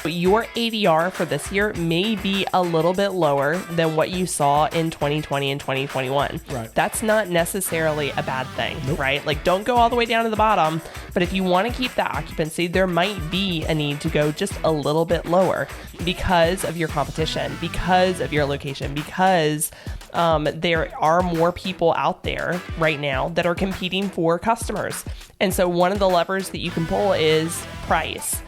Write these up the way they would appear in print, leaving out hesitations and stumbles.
Your ADR for this year may be a little bit lower than what you saw in 2020 and 2021. Right. That's not necessarily a bad thing, Nope. right? Like, don't go all the way down to the bottom, but if you want to keep that occupancy, there might be a need to go just a little bit lower because of your competition, because of your location, because there are more people out there right now that are competing for customers. And so one of the levers that you can pull is price.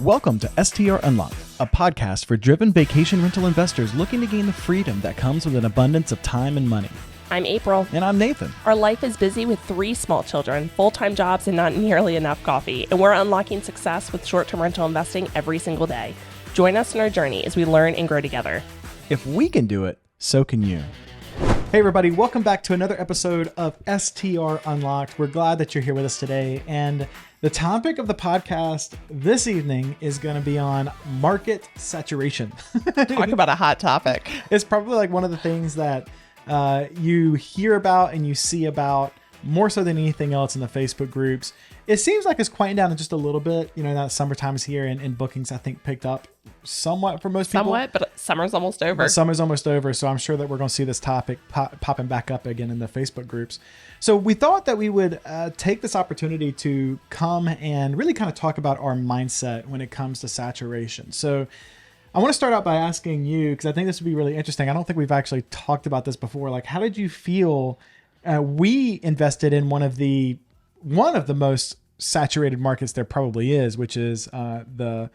Welcome to STR Unlocked, a podcast for driven vacation rental investors looking to gain the freedom that comes with an abundance of time and money. I'm April. And I'm Nathan. Our life is busy with 3 small children, full-time jobs, and not nearly enough coffee. And we're unlocking success with short-term rental investing every single day. Join us in our journey as we learn and grow together. If we can do it, so can you. Hey everybody, welcome back to another episode of STR Unlocked. We're glad that you're here with us today. And the topic of the podcast this evening is going to be on market saturation. Talk about a hot topic. It's probably like one of the things that you hear about and you see about more so than anything else in the Facebook groups. It seems like it's quieting down just a little bit. You know, now that summertime is here and bookings, I think, picked up somewhat for most people. Somewhat, but summer's almost over. But summer's almost over, so I'm sure that we're going to see this topic popping back up again in the Facebook groups. So we thought that we would take this opportunity to come and really kind of talk about our mindset when it comes to saturation. So I want to start out by asking you, because I think this would be really interesting. I don't think we've actually talked about this before. Like, how did you feel? We invested in one of the most saturated markets there probably is, which is the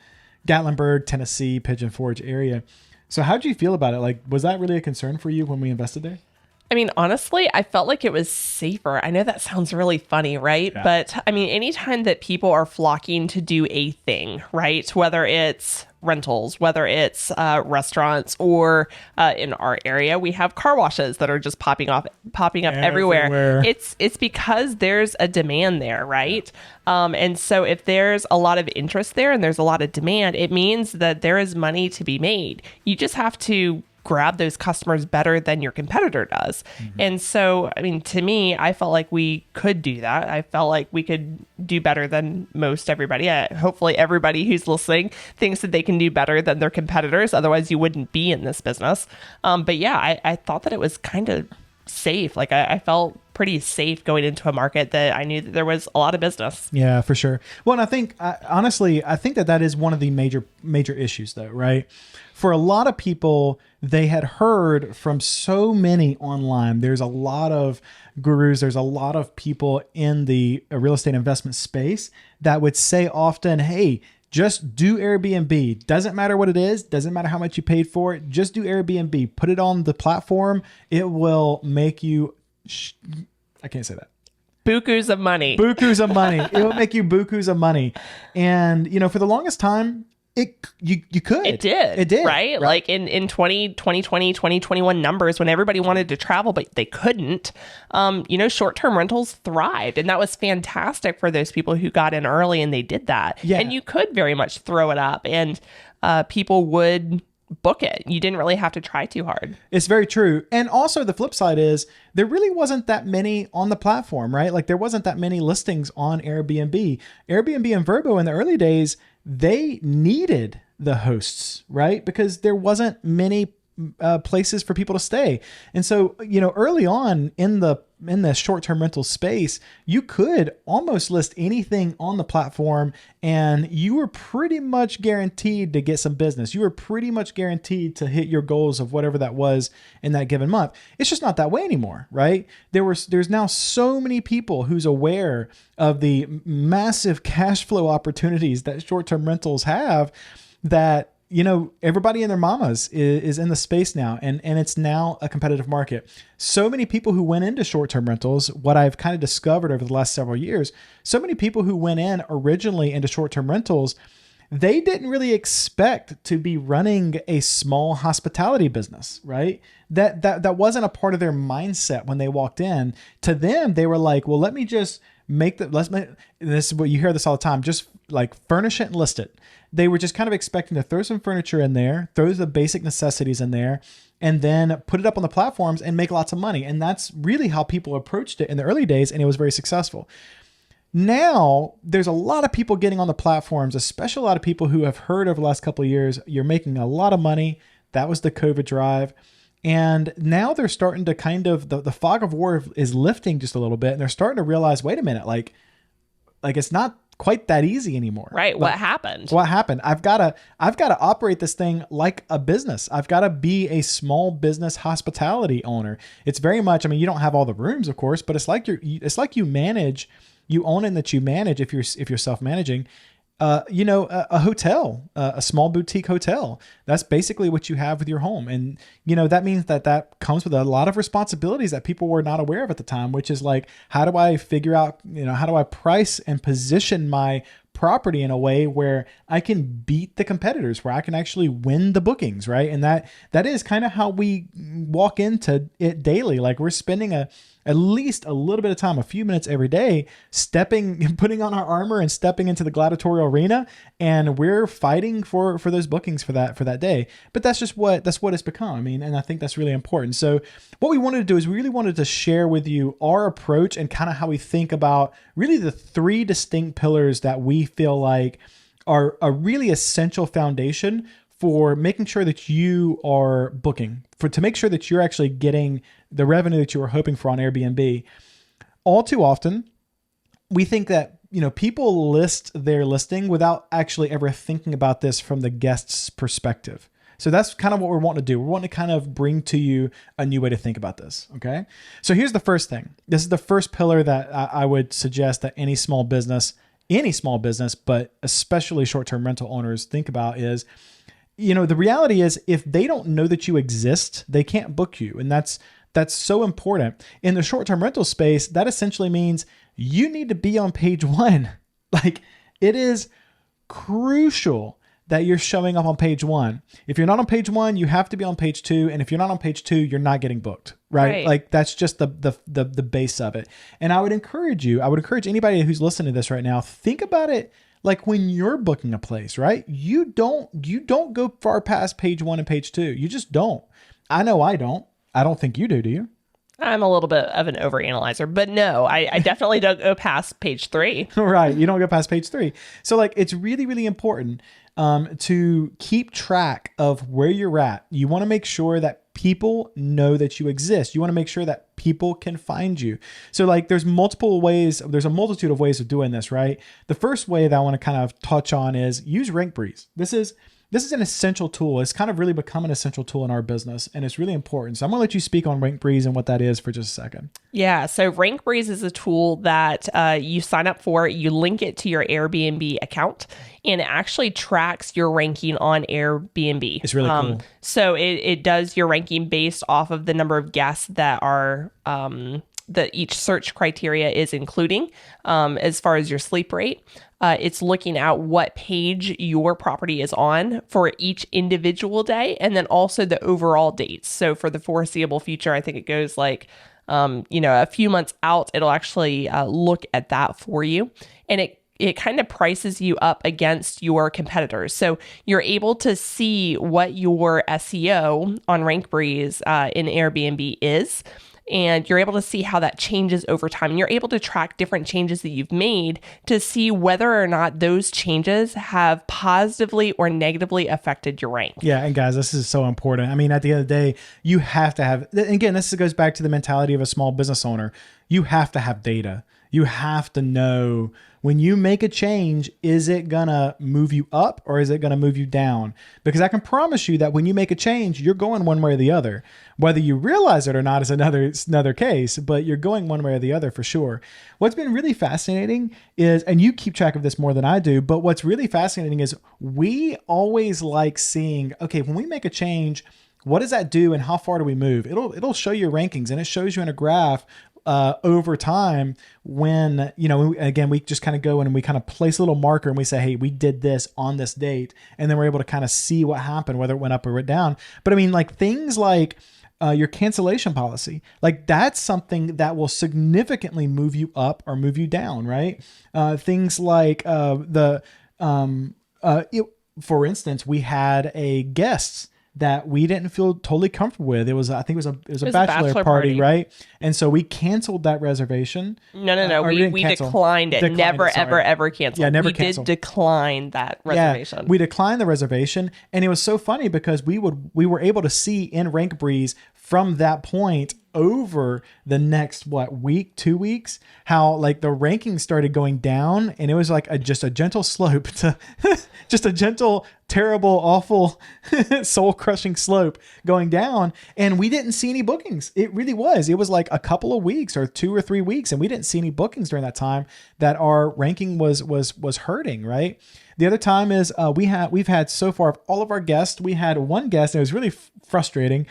Gatlinburg, Tennessee, Pigeon Forge area. So how did you feel about it? Like, was that really a concern for you when we invested there? I mean, honestly, I felt like it was safer. I know that sounds really funny, right? Yeah. But I mean, anytime that people are flocking to do a thing, right? Whether it's rentals, whether it's restaurants, or in our area, we have car washes that are just popping up everywhere. It's because there's a demand there, right? And so if there's a lot of interest there and there's a lot of demand, it means that there is money to be made. You just have to grab those customers better than your competitor does. Mm-hmm. And so, I mean, to me, I felt like we could do that. I felt like we could do better than most everybody. Hopefully everybody who's listening thinks that they can do better than their competitors. Otherwise you wouldn't be in this business. But yeah, I thought that it was kind of safe. Like I felt pretty safe going into a market that I knew that there was a lot of business. Yeah, for sure. Well, and I think, honestly, I think that is one of the major issues though, right? For a lot of people, they had heard from so many online. There's a lot of gurus. There's a lot of people in the real estate investment space that would say often, hey, just do Airbnb. Doesn't matter what it is. Doesn't matter how much you paid for it. Just do Airbnb. Put it on the platform. It will make you... I can't say that. Bukus of money. Bukus of money. It will make you bukus of money. And, you know, for the longest time, you could. It did. Right? Like in 2020, 2021 numbers, when everybody wanted to travel, but they couldn't, short-term rentals thrived. And that was fantastic for those people who got in early and they did that. Yeah. And you could very much throw it up and people would book it. You didn't really have to try too hard. It's very true. And also the flip side is there really wasn't that many on the platform, right? Like there wasn't that many listings on Airbnb. Airbnb and Vrbo in the early days, they needed the hosts, right? Because there wasn't many places for people to stay. And so, you know, early on in the short-term rental space, you could almost list anything on the platform and you were pretty much guaranteed to get some business. You were pretty much guaranteed to hit your goals of whatever that was in that given month. It's just not that way anymore, right? There's now so many people who's aware of the massive cash flow opportunities that short-term rentals have that, you know, everybody and their mamas is in the space now, and it's now a competitive market. So many people who went into short-term rentals, what I've kind of discovered over the last several years, so many people who went in originally into short-term rentals, they didn't really expect to be running a small hospitality business, right? That wasn't a part of their mindset when they walked in. To them, they were like, well, let me just this is what you hear this all the time, just like furnish it and list it. They were just kind of expecting to throw some furniture in there, throw the basic necessities in there, and then put it up on the platforms and make lots of money. And that's really how people approached it in the early days, and it was very successful. Now there's a lot of people getting on the platforms, especially a lot of people who have heard over the last couple of years, you're making a lot of money. That was the COVID drive. And now they're starting to kind of, the fog of war is lifting just a little bit. And they're starting to realize, wait a minute, like it's not quite that easy anymore. Right. Like, what happened? What happened? I've got to operate this thing like a business. I've got to be a small business hospitality owner. It's very much, I mean, you don't have all the rooms, of course, but it's like you manage, you own it and that you manage if you're self-managing. A hotel, a small boutique hotel. That's basically what you have with your home. And, that means that comes with a lot of responsibilities that people were not aware of at the time, which is like, how do I figure out, how do I price and position my property in a way where I can beat the competitors, where I can actually win the bookings, right? And that is kind of how we walk into it daily. Like we're spending at least a little bit of time, a few minutes every day, putting on our armor and stepping into the gladiatorial arena, and we're fighting for those bookings for that day. But that's what it's become. I mean, and I think that's really important. So what we wanted to do is we really wanted to share with you our approach and kind of how we think about really the three distinct pillars that we feel like are a really essential foundation for making sure that you are booking, to make sure that you're actually getting the revenue that you were hoping for on Airbnb. All too often, we think that, people list their listing without actually ever thinking about this from the guest's perspective. So that's kind of what we're wanting to do. We're wanting to kind of bring to you a new way to think about this. Okay. So here's the first thing. This is the first pillar that I would suggest that any small business, but especially short-term rental owners think about is, the reality is if they don't know that you exist, they can't book you. And that's so important. In the short-term rental space, that essentially means you need to be on page one. Like it is crucial that you're showing up on page one. If you're not on page one, you have to be on page two. And if you're not on page two, you're not getting booked, right? Like that's just the base of it. And I would encourage anybody who's listening to this right now, think about it like when you're booking a place, right? You don't go far past page one and page two. You just don't. I know I don't. I don't think you do you? I'm a little bit of an overanalyzer, but no, I definitely don't go past page 3. Right. You don't go past page 3. So like, it's really, really important to keep track of where you're at. You want to make sure that people know that you exist. You want to make sure that people can find you. So like there's a multitude of ways of doing this, right? The first way that I want to kind of touch on is use RankBreeze. This is an essential tool. It's kind of really become an essential tool in our business, and it's really important. So I'm going to let you speak on RankBreeze and what that is for just a second. Yeah, so RankBreeze is a tool that you sign up for, you link it to your Airbnb account, and it actually tracks your ranking on Airbnb. It's really cool. So it does your ranking based off of the number of guests that are that each search criteria is including as far as your sleep rate. It's looking at what page your property is on for each individual day, and then also the overall dates. So for the foreseeable future, I think it goes like, a few months out, it'll actually look at that for you. And it kind of prices you up against your competitors. So you're able to see what your SEO on RankBreeze in Airbnb is. And you're able to see how that changes over time. And you're able to track different changes that you've made to see whether or not those changes have positively or negatively affected your rank. Yeah. And guys, this is so important. I mean, at the end of the day, you have to have, again, this goes back to the mentality of a small business owner. You have to have data. You have to know when you make a change, is it gonna move you up or is it gonna move you down? Because I can promise you that when you make a change, you're going one way or the other. Whether you realize it or not is another case, but you're going one way or the other for sure. What's been really fascinating is, and you keep track of this more than I do, but what's really fascinating is we always like seeing, okay, when we make a change, what does that do and how far do we move? It'll show your rankings, and it shows you in a graph over time when, again, we just kind of go in and we kind of place a little marker and we say, hey, we did this on this date. And then we're able to kind of see what happened, whether it went up or went down. But I mean, like things like your cancellation policy, like that's something that will significantly move you up or move you down, right? Things like for instance, we had a guest that we didn't feel totally comfortable with. I think it was a was a bachelor bachelor party, party. right? And so we canceled that reservation. No. Or We cancel. declined it. Never, it, sorry. ever canceled. Yeah, never we canceled. did decline that reservation. Yeah, we declined the reservation, and it was so funny because we were able to see in Rank Breeze from that point over the next week, 2 weeks, how like the rankings started going down, and it was like just a gentle slope to just a gentle, terrible, awful, soul crushing slope going down, and we didn't see any bookings. It was like a couple of weeks or 2 or 3 weeks, and we didn't see any bookings during that time that our ranking was hurting, right? The other time is we've had so far of all of our guests, we had one guest, and it was really frustrating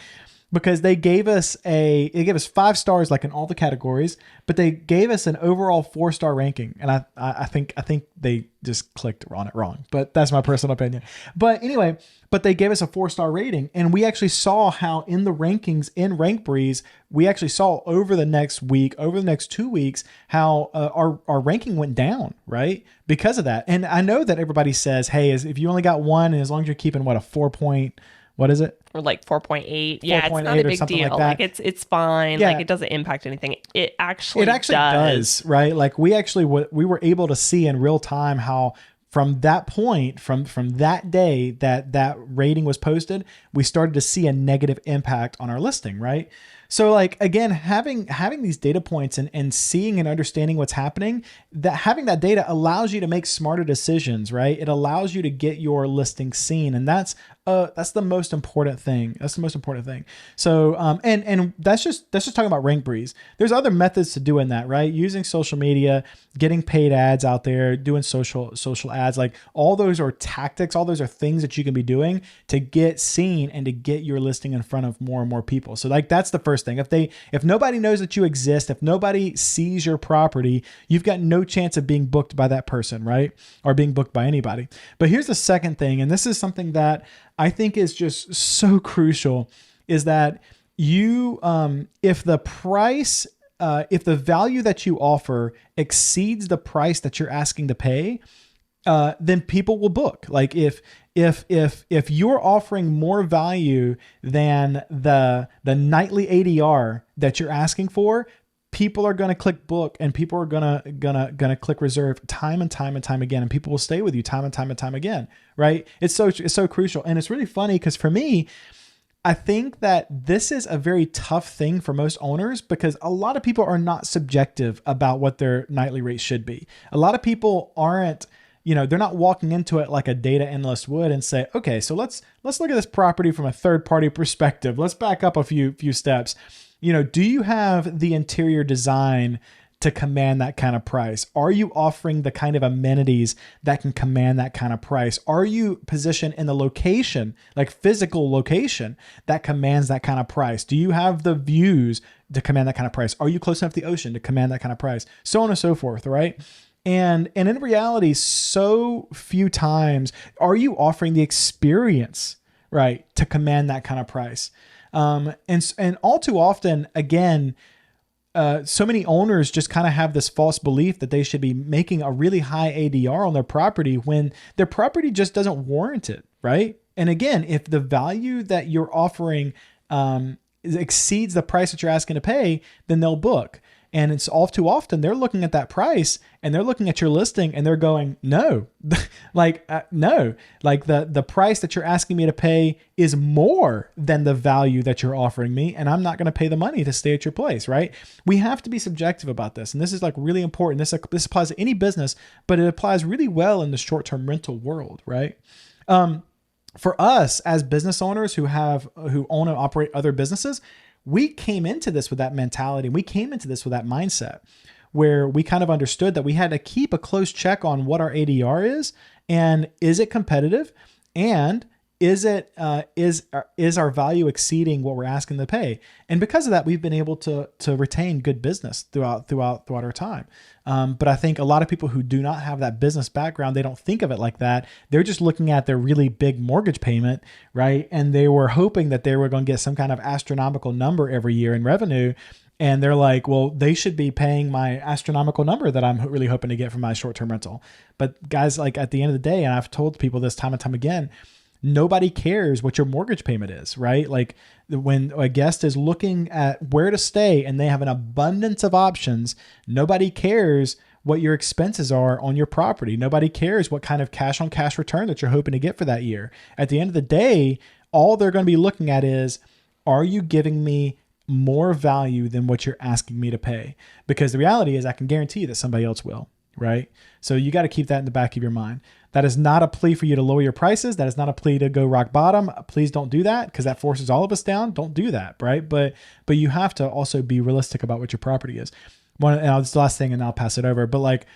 because they gave us 5 stars like in all the categories, but they gave us an overall 4-star ranking, and I think they just clicked on it wrong, but that's my personal opinion. But anyway, they gave us a 4-star rating, and we actually saw how in the rankings in Rank Breeze, we actually saw over the next week, over the next 2 weeks, how our ranking went down, right? Because of that. And I know that everybody says, hey, if you only got one, and as long as you're keeping a 4 point, what is it? Or like 4.8. Yeah, it's 4.8 not a or big something deal. like that. It's fine. Yeah. Like it doesn't impact anything. It actually does, right? Like we were able to see in real time how from that point, from that day that rating was posted, we started to see a negative impact on our listing, right? So like, again, having these data points and seeing and understanding what's happening, having that data allows you to make smarter decisions, right? It allows you to get your listing seen. And that's the most important thing. That's the most important thing. So, and that's just talking about Rank Breeze. There's other methods to doing that, right? Using social media, getting paid ads out there, doing social ads, like all those are tactics. All those are things that you can be doing to get seen and to get your listing in front of more and more people. So like, that's the first thing. If nobody knows that you exist, if nobody sees your property, you've got no chance of being booked by that person, right? Or being booked by anybody. But here's the second thing, and this is something that I think is just so crucial, is that you, if the value that you offer exceeds the price that you're asking to pay, then people will book. Like if you're offering more value than the nightly ADR that you're asking for, people are going to click book, and people are gonna click reserve time and time and time again, and people will stay with you time and time and time again, right? It's so crucial. And it's really funny because for me, I think that this is a very tough thing for most owners because a lot of people are not subjective about what their nightly rate should be. A lot of people aren't, they're not walking into it like a data analyst would and say, okay, so let's look at this property from a third party perspective. Let's back up a few steps. Do you have the interior design to command that kind of price? Are you offering the kind of amenities that can command that kind of price? Are you positioned in the location, like physical location, that commands that kind of price? Do you have the views to command that kind of price? Are you close enough to the ocean to command that kind of price? So on and so forth, right? And in reality, so few times are you offering the experience, right, to command that kind of price. And all too often, again, so many owners just kind of have this false belief that they should be making a really high ADR on their property when their property just doesn't warrant it, right? And again, if the value that you're offering exceeds the price that you're asking to pay, then they'll book. And it's all too often they're looking at that price and they're looking at your listing and they're going, no, no, like the price that you're asking me to pay is more than the value that you're offering me. And I'm not going to pay the money to stay at your place. Right. We have to be subjective about this. And this is like really important. This applies to any business, but it applies really well in the short-term rental world. Right. For us as business owners who own and operate other businesses, we came into this with that mentality. We came into this with that mindset where we kind of understood that we had to keep a close check on what our ADR is and is it competitive, and is our value exceeding what we're asking to pay? And because of that, we've been able to retain good business throughout our time. But I think a lot of people who do not have that business background, they don't think of it like that. They're just looking at their really big mortgage payment, right? And they were hoping that they were going to get some kind of astronomical number every year in revenue. And they're like, well, they should be paying my astronomical number that I'm really hoping to get from my short-term rental. But guys, like at the end of the day, and I've told people this time and time again, nobody cares what your mortgage payment is, right? Like when a guest is looking at where to stay and they have an abundance of options, nobody cares what your expenses are on your property. Nobody cares what kind of cash on cash return that you're hoping to get for that year. At the end of the day, all they're going to be looking at is, are you giving me more value than what you're asking me to pay? Because the reality is I can guarantee you that somebody else will, right? So you got to keep that in the back of your mind. That is not a plea for you to lower your prices. That is not a plea to go rock bottom. Please don't do that, because that forces all of us down. Don't do that, right? But you have to also be realistic about what your property is. This the last thing, and I'll pass it over. But like,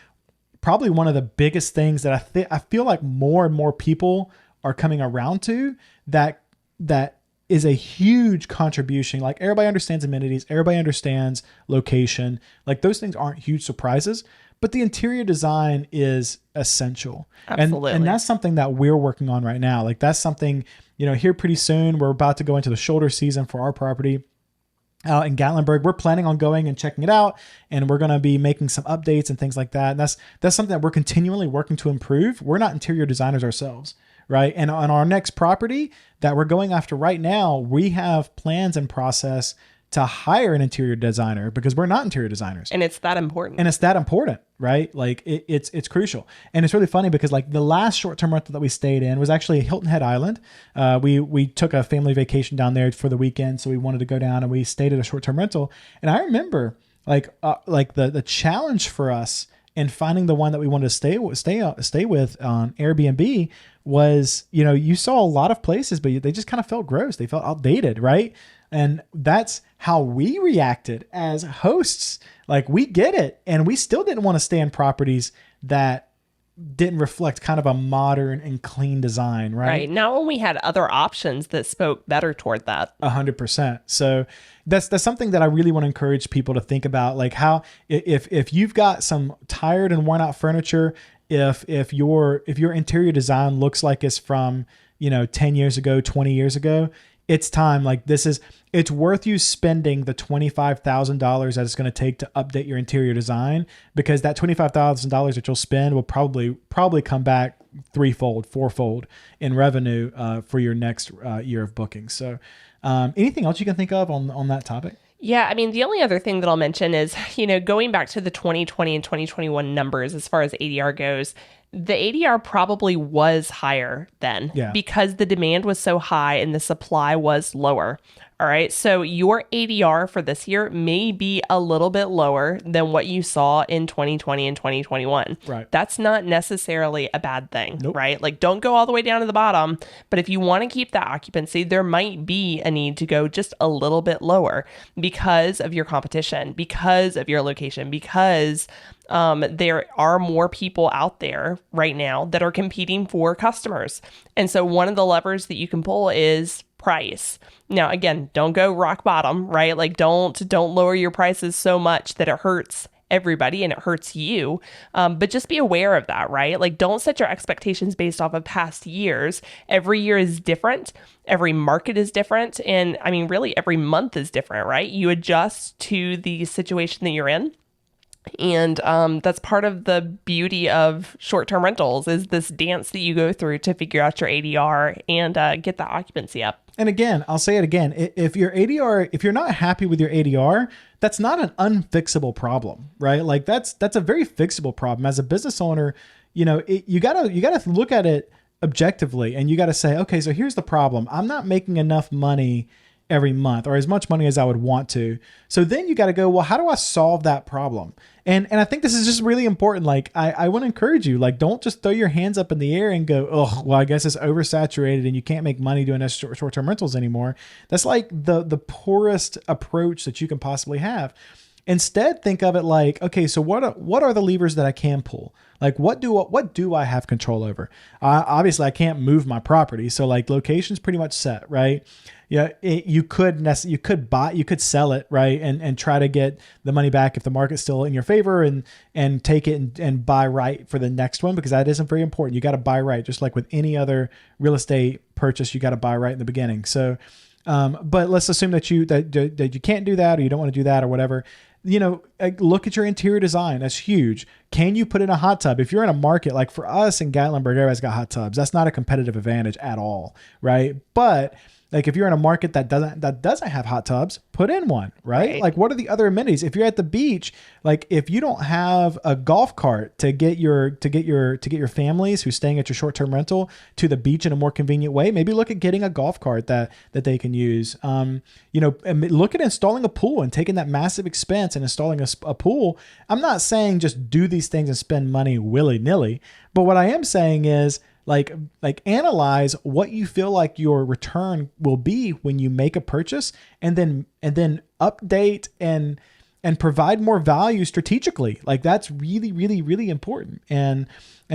probably one of the biggest things that I feel like more and more people are coming around to, that is a huge contribution. Like, everybody understands amenities, everybody understands location. Like, those things aren't huge surprises, but the interior design is essential. Absolutely. And that's something that we're working on right now. Like, that's something, here pretty soon, we're about to go into the shoulder season for our property out in Gatlinburg. We're planning on going and checking it out, and we're going to be making some updates and things like that. And that's something that we're continually working to improve. We're not interior designers ourselves, right? And on our next property that we're going after right now, we have plans in process to hire an interior designer, because we're not interior designers. And it's that important. Right? Like, it's crucial. And it's really funny because, like, the last short-term rental that we stayed in was actually Hilton Head Island. We took a family vacation down there for the weekend, so we wanted to go down and we stayed at a short-term rental. And I remember like the challenge for us in finding the one that we wanted to stay with on Airbnb was, you saw a lot of places, but they just kind of felt gross. They felt outdated, right? And that's how we reacted as hosts. Like, we get it. And we still didn't want to stay in properties that didn't reflect kind of a modern and clean design, right? Right. Not when we had other options that spoke better toward that. 100%. So that's something that I really want to encourage people to think about. Like, how, if you've got some tired and worn out furniture, if your interior design looks like it's from, 10 years ago, 20 years ago, it's time. Like, it's worth you spending the $25,000 that it's going to take to update your interior design, because that $25,000 that you'll spend will probably come back threefold, fourfold in revenue for your next year of booking. So anything else you can think of on that topic? Yeah, I mean, the only other thing that I'll mention is, going back to the 2020 and 2021 numbers as far as ADR goes, the ADR probably was higher then because the demand was so high and the supply was lower. All right. So your ADR for this year may be a little bit lower than what you saw in 2020 and 2021. Right. That's not necessarily a bad thing, Nope. right? Like, don't go all the way down to the bottom. But if you want to keep that occupancy, there might be a need to go just a little bit lower because of your competition, because of your location, because there are more people out there right now that are competing for customers. And so one of the levers that you can pull is price. Now, again, don't go rock bottom, right? Like, don't lower your prices so much that it hurts everybody and it hurts you. But just be aware of that, right? Like, don't set your expectations based off of past years. Every year is different. Every market is different. And I mean, really, every month is different, right? You adjust to the situation that you're in. And that's part of the beauty of short-term rentals, is this dance that you go through to figure out your ADR and get that occupancy up. And again, I'll say it again. If you're not happy with your ADR, that's not an unfixable problem, right? Like, that's a very fixable problem. As a business owner, you gotta look at it objectively, and you gotta say, okay, so here's the problem. I'm not making enough money every month, or as much money as I would want to. So then you got to go, well, how do I solve that problem? And I think this is just really important. Like, I want to encourage you, like, don't just throw your hands up in the air and go, oh, well, I guess it's oversaturated and you can't make money doing short-term rentals anymore. That's like the poorest approach that you can possibly have. Instead, think of it like, okay, so what are the levers that I can pull? Like, what do I have control over? Obviously, I can't move my property, so like, location's pretty much set, right? Yeah, you could sell it, right, and try to get the money back if the market's still in your favor, and take it and buy right for the next one, because that isn't very important. You got to buy right, just like with any other real estate purchase. You got to buy right in the beginning. So, but let's assume that you can't do that, or you don't want to do that, or whatever. look at your interior design. That's huge. Can you put in a hot tub? If you're in a market like for us in Gatlinburg, everybody's got hot tubs. That's not a competitive advantage at all, right? But like if you're in a market that doesn't have hot tubs, put in one, right? Like what are the other amenities? If you're at the beach, like if you don't have a golf cart to get your families who's staying at your short-term rental to the beach in a more convenient way, maybe look at getting a golf cart that they can use. Look at installing a pool and taking that massive expense and installing a pool. I'm not saying just do these things and spend money willy-nilly, but what I am saying is like analyze what you feel like your return will be when you make a purchase, and then update and provide more value strategically. Like that's really, really, really important. And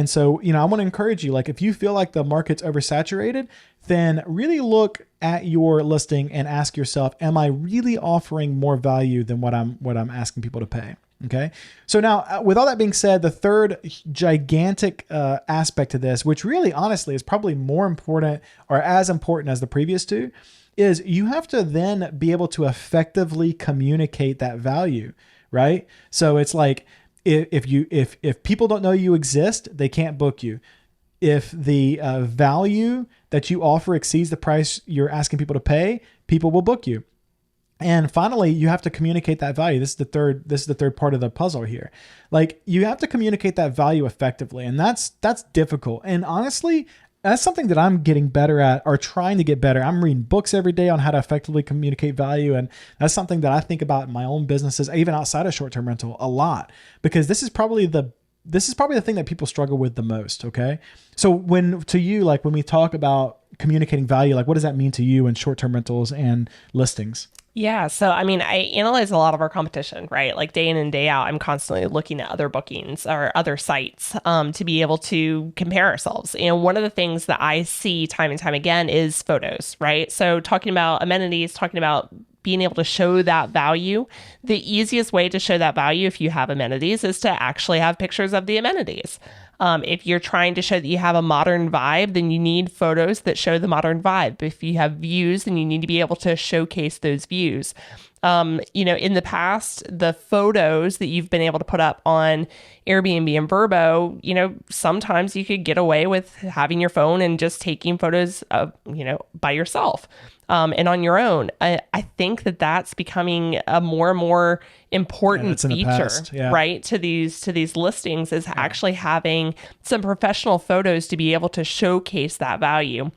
so, I want to encourage you, like if you feel like the market's oversaturated, then really look at your listing and ask yourself, am I really offering more value than what I'm asking people to pay? Okay. So now with all that being said, the third gigantic aspect to this, which really honestly is probably more important or as important as the previous two, is you have to then be able to effectively communicate that value, right? So it's like if people don't know you exist, they can't book you. If the value that you offer exceeds the price you're asking people to pay, people will book you. And finally, you have to communicate that value. This is the third part of the puzzle here. Like you have to communicate that value effectively. And that's difficult. And honestly, that's something that I'm getting better at or trying to get better. I'm reading books every day on how to effectively communicate value. And that's something that I think about in my own businesses, even outside of short-term rental, a lot, because this is probably the thing that people struggle with the most. Okay. So when we talk about communicating value, like what does that mean to you in short-term rentals and listings? Yeah. So, I mean, I analyze a lot of our competition, right? Like day in and day out, I'm constantly looking at other bookings or other sites to be able to compare ourselves. And one of the things that I see time and time again is photos, right? So talking about amenities, talking about being able to show that value, the easiest way to show that value if you have amenities is to actually have pictures of the amenities. If you're trying to show that you have a modern vibe, then you need photos that show the modern vibe. If you have views, then you need to be able to showcase those views. In the past, the photos that you've been able to put up on Airbnb and Vrbo, sometimes you could get away with having your phone and just taking photos of, by yourself. And on your own. I think that that's becoming a more and more important feature, right? To these listings is actually having some professional photos to be able to showcase that value.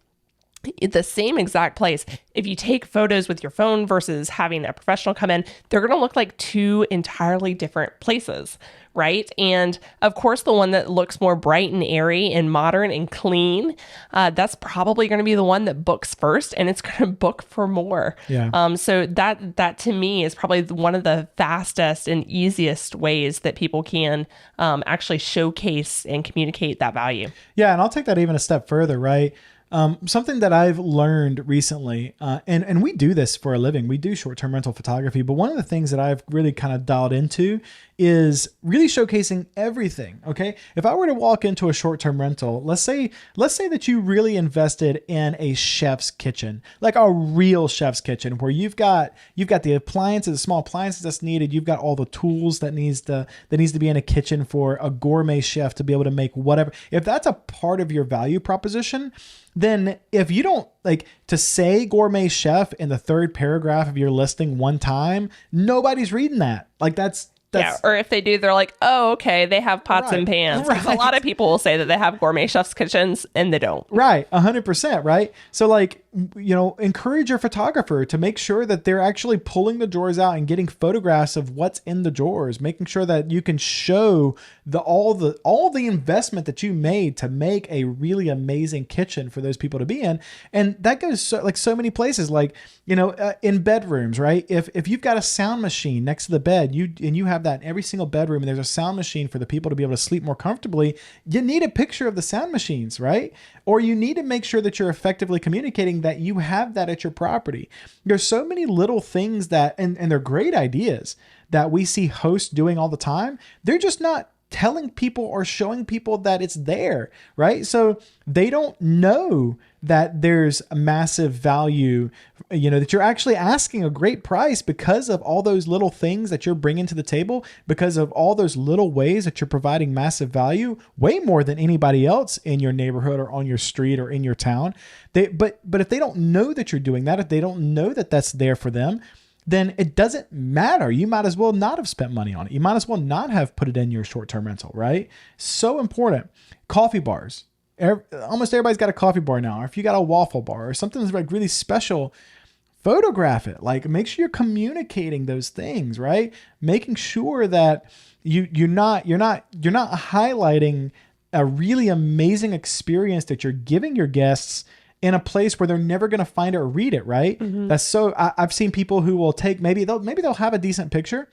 At the same exact place, if you take photos with your phone versus having a professional come in, they're going to look like two entirely different places, right? And of course, the one that looks more bright and airy and modern and clean, that's probably going to be the one that books first, and it's going to book for more. Yeah. So that to me is probably one of the fastest and easiest ways that people can actually showcase and communicate that value. Yeah, and I'll take that even a step further, right? Something that I've learned recently, and we do this for a living, we do short-term rental photography, but one of the things that I've really kind of dialed into is really showcasing everything. Okay. If I were to walk into a short-term rental, let's say that you really invested in a chef's kitchen, like a real chef's kitchen where you've got the appliances, the small appliances that's needed. You've got all the tools that needs to be in a kitchen for a gourmet chef to be able to make whatever. If that's a part of your value proposition, then if you don't like to say gourmet chef in the third paragraph of your listing one time, nobody's reading that. Like that's or if they do, they're like, oh, okay, they have pots and pans. Because a lot of people will say that they have gourmet chef's kitchens and they don't. Right. 100%. Right. So like, encourage your photographer to make sure that they're actually pulling the drawers out and getting photographs of what's in the drawers, making sure that you can show all the investment that you made to make a really amazing kitchen for those people to be in. And that goes so many places, like, in bedrooms, right? If you've got a sound machine next to the bed, you have that in every single bedroom, and there's a sound machine for the people to be able to sleep more comfortably, you need a picture of the sound machines, right? Or you need to make sure that you're effectively communicating that you have that at your property. There's so many little things that, and they're great ideas that we see hosts doing all the time. They're just not telling people or showing people that it's there, right? So they don't know that there's a massive value, that you're actually asking a great price because of all those little things that you're bringing to the table, because of all those little ways that you're providing massive value, way more than anybody else in your neighborhood or on your street or in your town. But if they don't know that you're doing that, if they don't know that that's there for them, then it doesn't matter. You might as well not have spent money on it. You might as well not have put it in your short-term rental, right? So important. Coffee bars. Almost everybody's got a coffee bar now. Or if you got a waffle bar or something that's like really special, photograph it. Like, make sure you're communicating those things, right? Making sure that you're not highlighting a really amazing experience that you're giving your guests in a place where they're never going to find it or read it, right? Mm-hmm. That's so. I've seen people who will take maybe they'll have a decent picture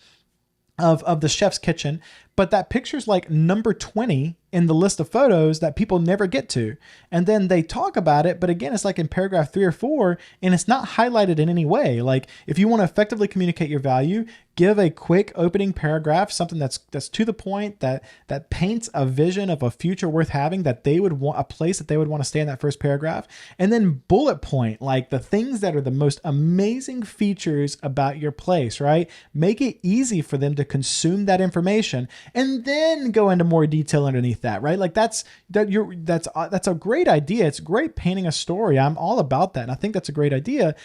of the chef's kitchen, but that picture's like number 20 in the list of photos that people never get to. And then they talk about it, but again, it's like in paragraph 3 or 4, and it's not highlighted in any way. Like, if you want to effectively communicate your value, give a quick opening paragraph, something that's to the point, that paints a vision of a future worth having, that they would want, a place that they would want to stay in that first paragraph. And then bullet point, like, the things that are the most amazing features about your place, right? Make it easy for them to consume that information, and then go into more detail underneath that, right? Like, that's a great idea. It's great painting a story. I'm all about that. And I think that's a great idea.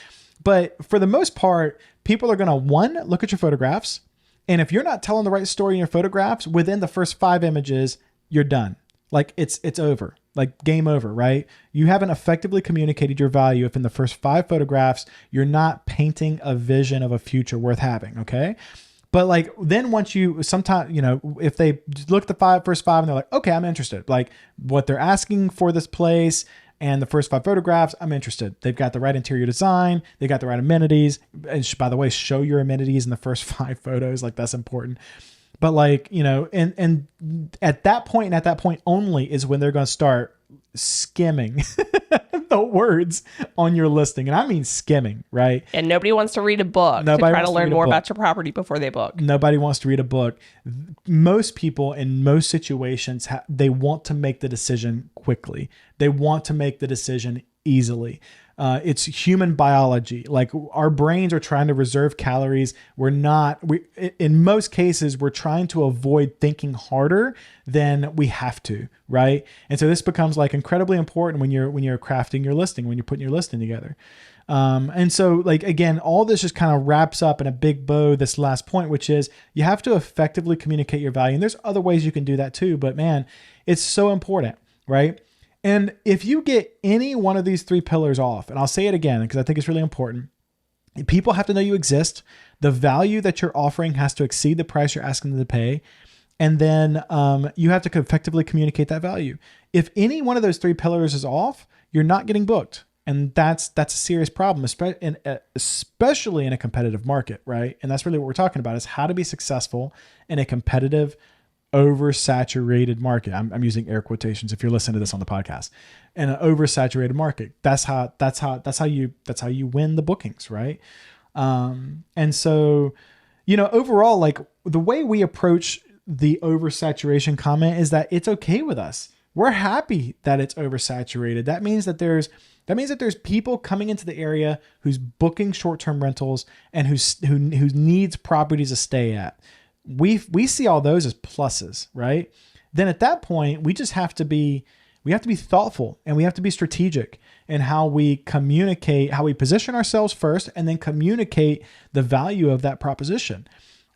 But for the most part, people are going to, one, look at your photographs. And if you're not telling the right story in your photographs, within the first 5 images, you're done. Like, it's over, like game over, right? You haven't effectively communicated your value if in the first 5 photographs, you're not painting a vision of a future worth having. Okay. But like, then once you sometimes, if they look at the first 5 and they're like, okay, I'm interested, like what they're asking for this place and the first 5 photographs, I'm interested. They've got the right interior design. They got the right amenities. And by the way, show your amenities in the first 5 photos. Like, that's important. But like, and at that point and at that point only is when they're going to start skimming the words on your listing. And I mean skimming, right? And nobody wants to read a book to try to learn more about your property before they book. Nobody wants to read a book. Most people in most situations, they want to make the decision quickly. They want to make the decision easily. It's human biology. Like, our brains are trying to reserve calories. In most cases, we're trying to avoid thinking harder than we have to, right? And so this becomes like incredibly important when you're crafting your listing, when you're putting your listing together. And so, like, again, all this just kind of wraps up in a big bow, this last point, which is you have to effectively communicate your value. And there's other ways you can do that too, but man, it's so important, right? And if you get any one of these 3 pillars off, and I'll say it again, because I think it's really important, people have to know you exist. The value that you're offering has to exceed the price you're asking them to pay. And then you have to effectively communicate that value. If any one of those 3 pillars is off, you're not getting booked. And that's a serious problem, especially in a competitive market, right? And that's really what we're talking about, is how to be successful in a competitive, oversaturated market. I'm using air quotations if you're listening to this on the podcast. In an oversaturated market, that's how you win the bookings, right? And so, overall, like, the way we approach the oversaturation comment is that it's okay with us. We're happy that it's oversaturated. That means that there's people coming into the area who's booking short-term rentals and who needs properties to stay at. We see all those as pluses, right? Then at that point, we have to be thoughtful, and we have to be strategic in how we communicate, how we position ourselves first, and then communicate the value of that proposition.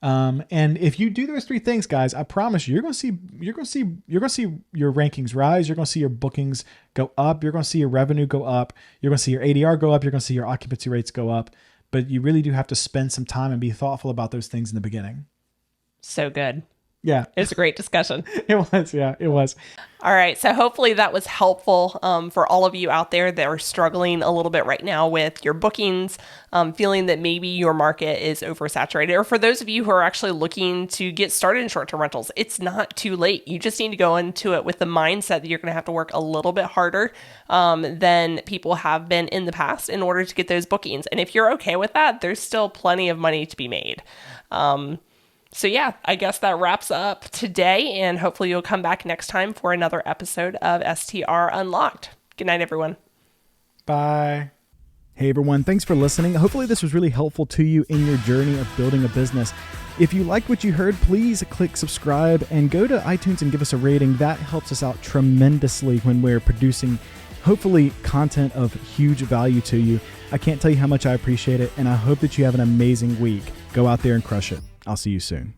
And if you do those 3 things, guys, I promise you, you're going to see your rankings rise. You're going to see your bookings go up. You're going to see your revenue go up. You're going to see your ADR go up. You're going to see your occupancy rates go up. But you really do have to spend some time and be thoughtful about those things in the beginning. So good. Yeah. It's a great discussion. It was. Yeah, it was. All right. So hopefully that was helpful for all of you out there that are struggling a little bit right now with your bookings, feeling that maybe your market is oversaturated. Or for those of you who are actually looking to get started in short-term rentals, it's not too late. You just need to go into it with the mindset that you're going to have to work a little bit harder than people have been in the past in order to get those bookings. And if you're okay with that, there's still plenty of money to be made. So yeah, I guess that wraps up today, and hopefully you'll come back next time for another episode of STR Unlocked. Good night, everyone. Bye. Hey everyone, thanks for listening. Hopefully this was really helpful to you in your journey of building a business. If you liked what you heard, please click subscribe and go to iTunes and give us a rating. That helps us out tremendously when we're producing, hopefully, content of huge value to you. I can't tell you how much I appreciate it, and I hope that you have an amazing week. Go out there and crush it. I'll see you soon.